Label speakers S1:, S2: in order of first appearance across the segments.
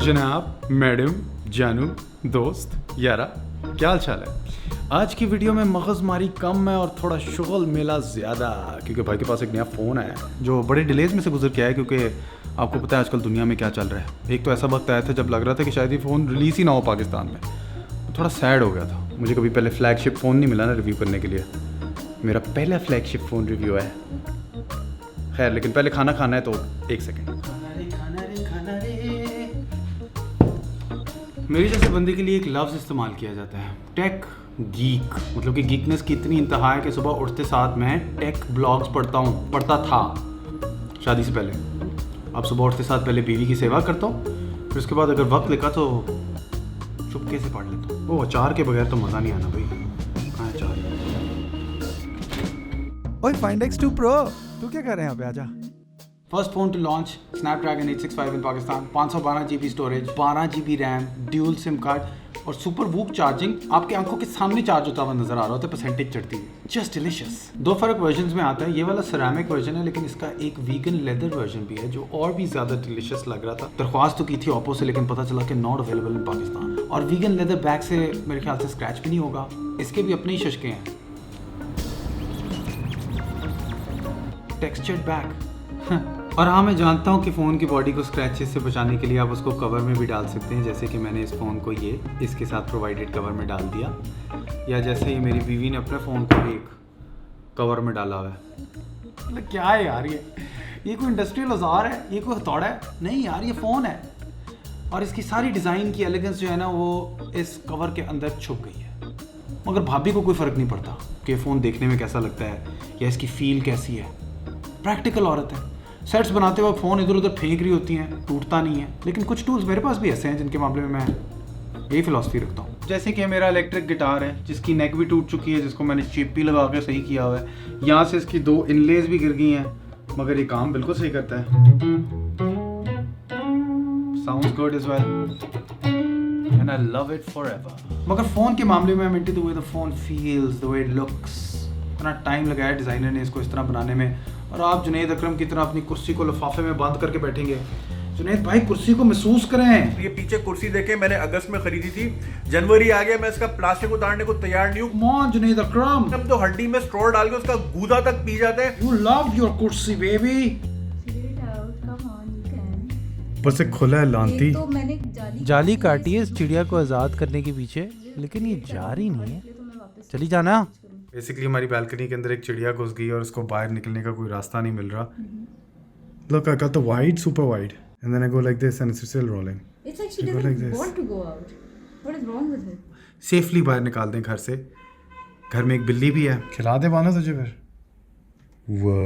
S1: जनाब, मैडम, जानू, दोस्त, यारा, क्या हाल चाल है। आज की वीडियो में मगज़मारी कम है और थोड़ा शुगल मेला ज़्यादा, क्योंकि भाई के पास एक नया फ़ोन है जो बड़े डिलेज में से गुजर के आया, क्योंकि आपको पता है आजकल दुनिया में क्या चल रहा है। एक तो ऐसा वक्त आया था जब लग रहा था कि शायद ये फ़ोन रिलीज़ ही ना हो पाकिस्तान में, थोड़ा सैड हो गया था। मुझे कभी पहले फ्लैगशिप फ़ोन नहीं मिला ना रिव्यू करने के लिए, मेरा पहला फ्लैगशिप फ़ोन रिव्यू है। खैर, लेकिन पहले खाना खाना है तो एक सेकेंड। मेरे जैसे बंदे के लिए एक लफ्ज़ इस्तेमाल किया जाता है, टेक गीक। मतलब कि गीकनेस की इतनी इंतहा है कि सुबह उठते साथ मैं टेक ब्लॉग्स पढ़ता था शादी से पहले। अब सुबह उठते साथ पहले बीवी की सेवा करता हूँ, फिर उसके बाद अगर वक्त लिखा तो चुपके से पढ़ लेता हूँ। वो अचार के बगैर तो मज़ा नहीं आना भाई। कहाँ है अचार?
S2: ओए फाइंड X2 Pro, तू क्या कर रहे हैं यहाँ पे? आजा।
S1: First phone to launch, Snapdragon 865 in Pakistan, 512 GB storage, 12 GB RAM, dual sim card और सुपर वूक चार्जिंग। आपके आंखों के सामने चार्ज होता हुआ नजर आ रहा होता है, परसेंटेज चढ़ती है। Just delicious. दो फर्क वर्जन में आता है, ये वाला सेरामिक वर्जन है, लेकिन इसका एक वीगन लेदर वर्जन भी है जो और भी ज्यादा डिलीशियस लग रहा था। दरख्वास्त तो की थी ओप्पो से, लेकिन पता चला कि नॉट अवेलेबल इन पाकिस्तान। और वीगन लेदर बैग से मेरे ख्याल से स्क्रैच भी नहीं होगा, इसके भी अपने ही शशके हैं। Textured bag. और हाँ, मैं जानता हूँ कि फ़ोन की बॉडी को स्क्रैचेस से बचाने के लिए आप उसको कवर में भी डाल सकते हैं, जैसे कि मैंने इस फ़ोन को ये इसके साथ प्रोवाइडेड कवर में डाल दिया, या जैसे ही मेरी बीवी ने अपने फ़ोन को एक कवर में डाला हुआ है। मतलब क्या है यार, ये कोई इंडस्ट्रियल औजार है, ये कोई हथौड़ा है? नहीं यार, ये फ़ोन है। और इसकी सारी डिज़ाइन की एलिगेंस जो है ना, वो इस कवर के अंदर छुप गई है। मगर भाभी को कोई फ़र्क नहीं पड़ता कि फ़ोन देखने में कैसा लगता है या इसकी फ़ील कैसी है। प्रैक्टिकल औरत है, सेट्स बनाते वक्त फ़ोन इधर उधर फेंक रही होती हैं, टूटता नहीं है। लेकिन कुछ टूल्स मेरे पास भी ऐसे हैं जिनके मामले में मैं यही फिलॉसफी रखता हूँ। जैसे कि मेरा इलेक्ट्रिक गिटार है जिसकी नेक भी टूट चुकी है, जिसको मैंने चिप भी लगा के सही किया हुआ है। यहाँ से इसकी 2 इनलेज भी गिर गई हैं, मगर ये काम बिल्कुल सही करता है। Sounds good as well and I love it forever. मगर फ़ोन के मामले में I'm into the way the phone feels, the way it looks। इतना टाइम लगाया डिज़ाइनर ने इसको इस तरह बनाने में, और आप जुनैद अकरम की तरह अपनी कुर्सी को लिफाफे में बंद करके बैठेंगे। जुनैद भाई, कुर्सी को महसूस करें।
S3: ये पीछे कुर्सी देखें, मैंने अगस्त में खरीदी थी, जनवरी आ गया, मैं इसका प्लास्टिक उतारने को तैयार नहीं हूँ।
S1: मॉन जुनैद अकरम,
S3: हम तो हड्डी में स्ट्रॉ डाल के उसका गूदा तक पी जाते हैं।
S1: यू लव योर कुर्सी बेबी। ऊपर से खुला है लांती।
S4: तो मैंने
S2: जाली काटी है इस चिड़िया को आज़ाद करने के पीछे, लेकिन ये जा रही नहीं है। चली जाना।
S1: बेसिकली हमारी बालकनी के अंदर एक चिड़िया घुस गई और उसको बाहर निकलने का कोई रास्ता नहीं मिल रहा। Look, I got the wide, super wide, and then I go like this and it's still rolling.
S4: It's like she
S1: You go
S4: doesn't
S1: like this.
S4: want to go out. What is wrong with her?
S1: Safely बाहर निकाल दें घर से। घर में एक बिल्ली भी है। खिला दे पाना तुझे फिर। वो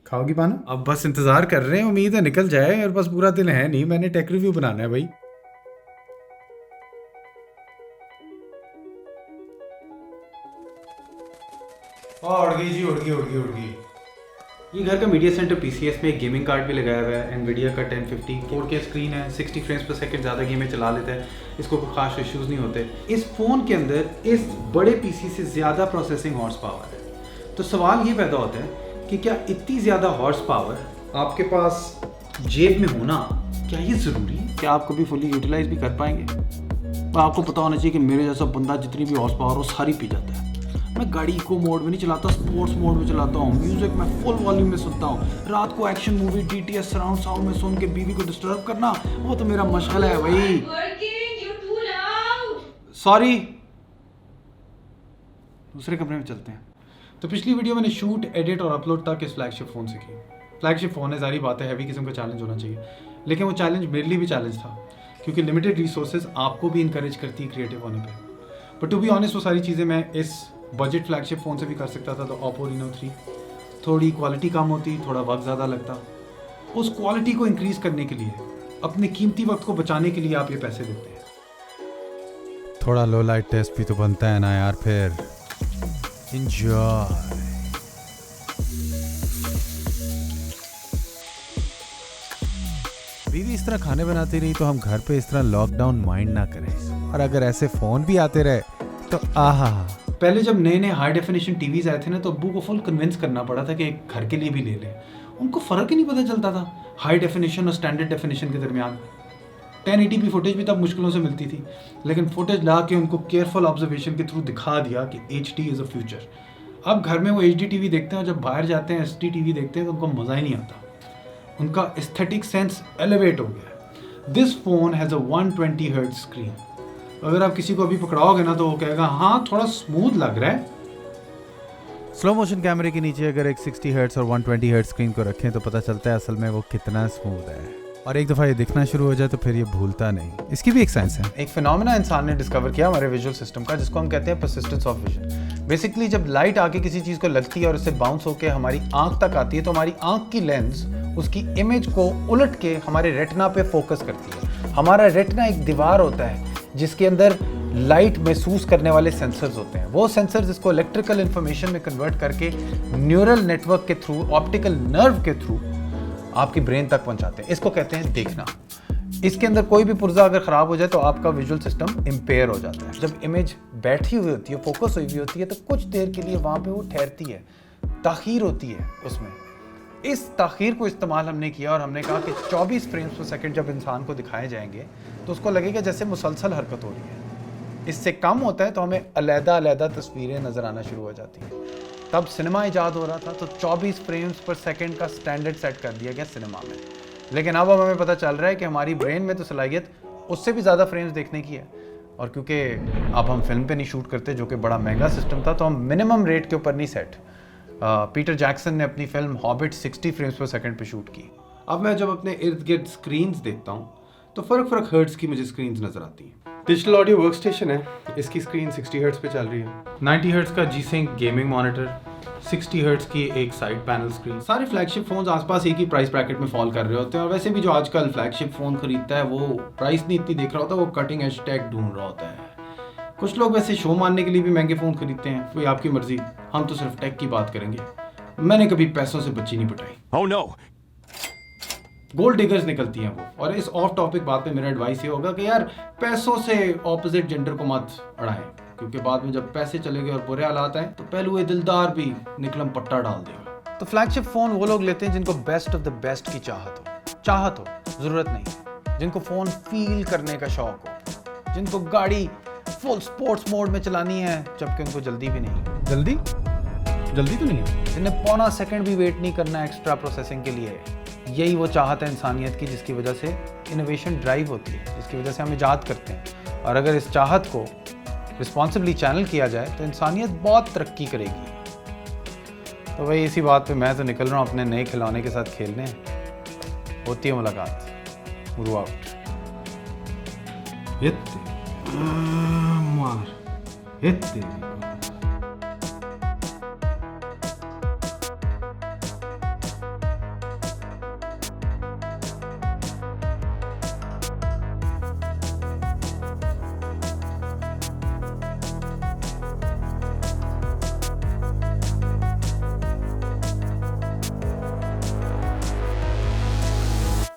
S1: खाओगी पाना? अब बस इंतजार कर रहे हैं, उम्मीद है निकल जाए, और बस पूरा दिन है नहीं, मैंने टेक रिव्यू बनाना है भाई। उड़ गई जी, उड़ गई। ये घर का मीडिया सेंटर पीसीएस में एक गेमिंग कार्ड भी लगाया हुआ है, एनवीडिया का 1050 4K स्क्रीन है, 60 फ्रेम्स पर सेकंड ज़्यादा गेमें चला लेता है, इसको कोई खास इश्यूज़ नहीं होते। इस फ़ोन के अंदर इस बड़े पीसी से ज़्यादा प्रोसेसिंग हॉर्स पावर है। तो सवाल ये पैदा होता है कि क्या इतनी ज़्यादा हॉर्स पावर आपके पास जेब में होना, क्या ये ज़रूरी है? क्या आप कभी फुली यूटिलाइज भी कर पाएंगे? आपको पता होना चाहिए कि मेरे जैसा बंदा जितनी भी हॉर्स पावर वो सारी पी जाता है। मैं गाड़ी इको मोड में नहीं चलाता, स्पोर्ट्स मोड में चलाता हूँ। म्यूजिक मैं फुल वॉल्यूम में सुनता हूँ। रात को action movie DTS surround sound में सुन के बीवी को डिस्टर्ब करना, वो तो मेरा मशगला है भाई। सॉरी, दूसरे कमरे में चलते हैं। तो पिछली वीडियो मैंने शूट, एडिट और अपलोड तक इस फ्लैगशिप फ़ोन से की। फ्लैगशिप फ़ोन है, सारी बात है, हैवी किस्म का चैलेंज होना चाहिए, लेकिन वो चैलेंज मेरे लिए भी चैलेंज था, क्योंकि लिमिटेड रिसोर्सेज आपको भी इंकरेज करती है क्रिएटिव होने पर। बट टू बी ऑनेस्ट, वो सारी चीज़ें मैं इस बजट फ्लैगशिप फ़ोन से भी कर सकता था। तो ओप्पो Reno 3 थोड़ी क्वालिटी कम होती, थोड़ा वक्त ज़्यादा लगता। उस क्वालिटी को इंक्रीज़ करने के लिए, अपने कीमती वक्त को बचाने के लिए आप ये पैसे देते हैं।
S2: थोड़ा लो लाइट टेस्ट भी तो बनता है ना यार, फिर एंजॉय। बीवी इस तरह खाने बनाती रही तो हम घर पे इस तरह लॉकडाउन माइंड ना करें, और अगर ऐसे फ़ोन भी आते रहे तो आहा।
S1: पहले जब नए नए हाई डेफिनेशन टीवीज आए थे ना, तो अब्बू को फुल कन्विंस करना पड़ा था कि एक घर के लिए भी ले लें। उनको फ़र्क ही नहीं पता चलता था हाई डेफिनेशन और स्टैंडर्ड डेफिनेशन के दरमियान। 1080p फुटेज भी तब मुश्किलों से मिलती थी, लेकिन फुटेज ला के उनको केयरफुल ऑब्जर्वेशन के थ्रू दिखा दिया कि HD इज़ अ फ्यूचर। अब घर में वो HD TV देखते हैं और जब बाहर जाते हैं SD TV देखते हैं तो उनको मज़ा ही नहीं आता, उनका एस्थेटिक सेंस एलिवेट हो गया। This phone has a 120 hertz screen. अगर आप किसी को अभी पकड़ाओगे ना तो वो कहेगा हाँ थोड़ा स्मूथ लग रहा है।
S2: स्लो मोशन कैमरे के नीचे अगर एक 60 हर्ट्ज और 120 हर्ट्ज स्क्रीन को रखें तो पता चलता है असल में वो कितना स्मूथ है, और एक दफ़ा ये दिखना शुरू हो जाए तो फिर ये भूलता नहीं। इसकी भी एक साइंस है।
S1: एक फिनोमेना इंसान ने डिस्कवर किया हमारे विजुअल सिस्टम का, जिसको हम कहते हैं परसिस्टेंस ऑफ विजन। बेसिकली जब लाइट आके किसी चीज़ को लगती है और उससे बाउंस होकर हमारी आंख तक आती है तो हमारी आंख की लेंस उसकी इमेज को उलट के हमारे रेटिना पे फोकस करती है। हमारा रेटिना एक दीवार होता है जिसके अंदर लाइट महसूस करने वाले सेंसर्स होते हैं। वो सेंसर्स इसको इलेक्ट्रिकल इंफॉर्मेशन में कन्वर्ट करके न्यूरल नेटवर्क के थ्रू, ऑप्टिकल नर्व के थ्रू आपकी ब्रेन तक पहुंचाते हैं। इसको कहते हैं देखना। इसके अंदर कोई भी पुर्जा अगर ख़राब हो जाए तो आपका विजुअल सिस्टम इम्पेयर हो जाता है। जब इमेज बैठी हुई होती है, फोकस हुई हुई होती है, तो कुछ देर के लिए वहाँ पे वो ठहरती है, ताख़ीर होती है उसमें। इस ताख़ीर को इस्तेमाल हमने किया और हमने कहा कि 24 फ्रेम्स पर सेकंड जब इंसान को दिखाए जाएंगे तो उसको लगेगा जैसे मुसलसल हरकत हो रही है। इससे कम होता है तो हमें अलग-अलग तस्वीरें नज़र आना शुरू हो जाती हैं। तब सिनेमा इजाद हो रहा था तो 24 फ्रेम्स पर सेकंड का स्टैंडर्ड सेट कर दिया गया सिनेमा में। लेकिन अब हमें पता चल रहा है कि हमारी ब्रेन में तो सलाहियत उससे भी ज़्यादा फ्रेम्स देखने की है। और क्योंकि अब हम फिल्म पे नहीं शूट करते, जो कि बड़ा महंगा सिस्टम था, तो हम मिनिमम रेट के ऊपर नहीं सेट। पीटर जैक्सन ने अपनी फिल्म हॉबिट 60 फ्रेम्स पर सेकंड पे शूट की। अब मैं जब अपने इर्द गिर्द स्क्रीन्स देखता हूँ तो फ़र्क हर्ट्ज़ की मुझे स्क्रीन्स नज़र आती हैं। डिजिटल ऑडियो वर्क स्टेशन है, इसकी स्क्रीन 60 हर्ट्ज़ पे चल रही है। 90 हर्ट्ज़ का G-Sync गेमिंग मॉनिटर, 60 हर्ट्ज़ की एक साइड पैनल स्क्रीन। सारे फ्लैगशिप फ़ोन्स आसपास एक ही प्राइस ब्रैकेट में फॉल कर रहे होते हैं, और वैसे भी जो आजकल फ्लैगशिप फ़ोन खरीदता है वो प्राइस नहीं इतनी देख रहा होता, वो कटिंग एज टेक ढूंढ रहा होता है। कुछ लोग वैसे शो मानने के लिए भी महंगे फ़ोन खरीदते हैं, कोई आपकी मर्जी। हम तो सिर्फ टेक की बात करेंगे। मैंने कभी पैसों से बच्ची नहीं पटाई।
S3: Oh no!
S1: गोल्ड डिगर्स निकलती हैं वो। और इस ऑफ टॉपिक बात पे मेरा एडवाइस ये होगा कि यार पैसों से ऑपोजिट जेंडर को मत अड़ाएं, क्योंकि बाद में जब पैसे चले गए और बुरे हालात आए तो पहलू दिलदार भी निकलम पट्टा डाल देगा। तो फ्लैगशिप फ़ोन वो लोग लेते हैं जिनको बेस्ट ऑफ द बेस्ट की चाहत हो, ज़रूरत नहीं। जिनको फ़ोन फील करने का शौक हो, जिनको गाड़ी फुल स्पोर्ट्स मोड में चलानी है जबकि उनको जल्दी भी नहीं।
S2: जल्दी तो नहीं है।
S1: जिन्हें पौना सेकंड भी वेट नहीं करना एक्स्ट्रा प्रोसेसिंग के लिए। यही वो चाहत है इंसानियत की, जिसकी वजह से इनोवेशन ड्राइव होती है, जिसकी वजह से हम इजाद करते हैं। और अगर इस चाहत को रिस्पॉन्सिबली चैनल किया जाए तो इंसानियत बहुत तरक्की करेगी। तो वही इसी बात पे मैं तो निकल रहा हूँ अपने नए खिलौने के साथ खेलने। होती है मुलाकात। गुरु आउट।
S2: मार